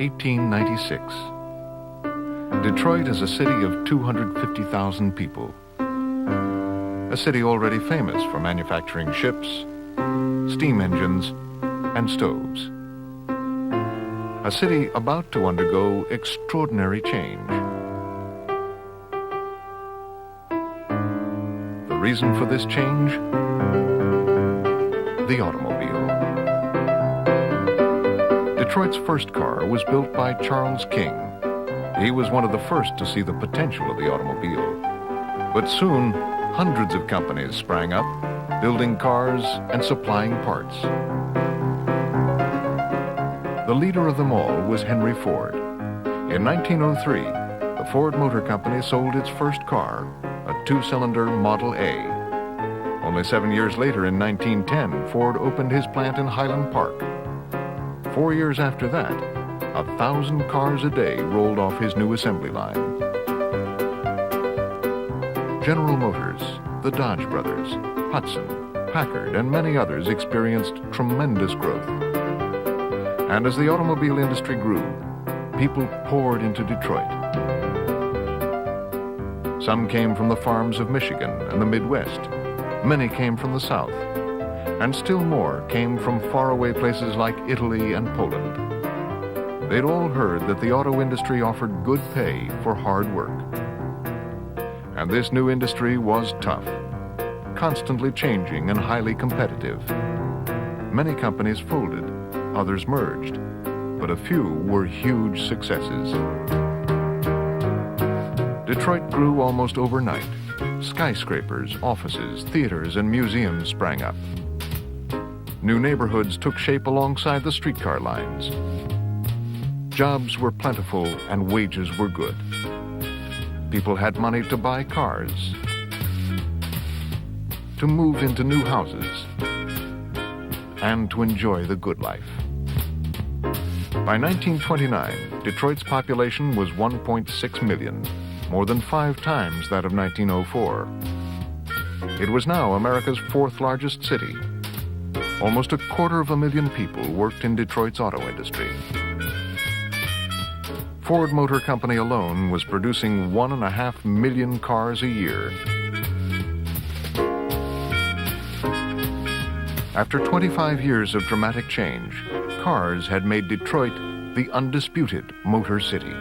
1896. Detroit is a city of 250,000 people. A city already famous for manufacturing ships, steam engines, and stoves. A city about to undergo extraordinary change. The reason for this change? The automobile. Detroit's first car was built by Charles King. He was one of the first to see the potential of the automobile. But soon, hundreds of companies sprang up, building cars and supplying parts. The leader of them all was Henry Ford. In 1903, the Ford Motor Company sold its first car, a two-cylinder Model A. Only 7 years later, in 1910, Ford opened his plant in Highland Park. 4 years after that, 1,000 cars a day rolled off his new assembly line. General Motors, the Dodge Brothers, Hudson, Packard, and many others experienced tremendous growth. And as the automobile industry grew, people poured into Detroit. Some came from the farms of Michigan and the Midwest. Many came from the South. And still more came from faraway places like Italy and Poland. They'd all heard that the auto industry offered good pay for hard work. And this new industry was tough, constantly changing and highly competitive. Many companies folded, others merged, but a few were huge successes. Detroit grew almost overnight. Skyscrapers, offices, theaters, and museums sprang up. New neighborhoods took shape alongside the streetcar lines. Jobs were plentiful and wages were good. People had money to buy cars, to move into new houses, and to enjoy the good life. By 1929, Detroit's population was 1.6 million, more than 5 times that of 1904. It was now America's 4th largest city. Almost 250,000 people worked in Detroit's auto industry. Ford Motor Company alone was producing 1.5 million cars a year. After 25 years of dramatic change, cars had made Detroit the undisputed motor city.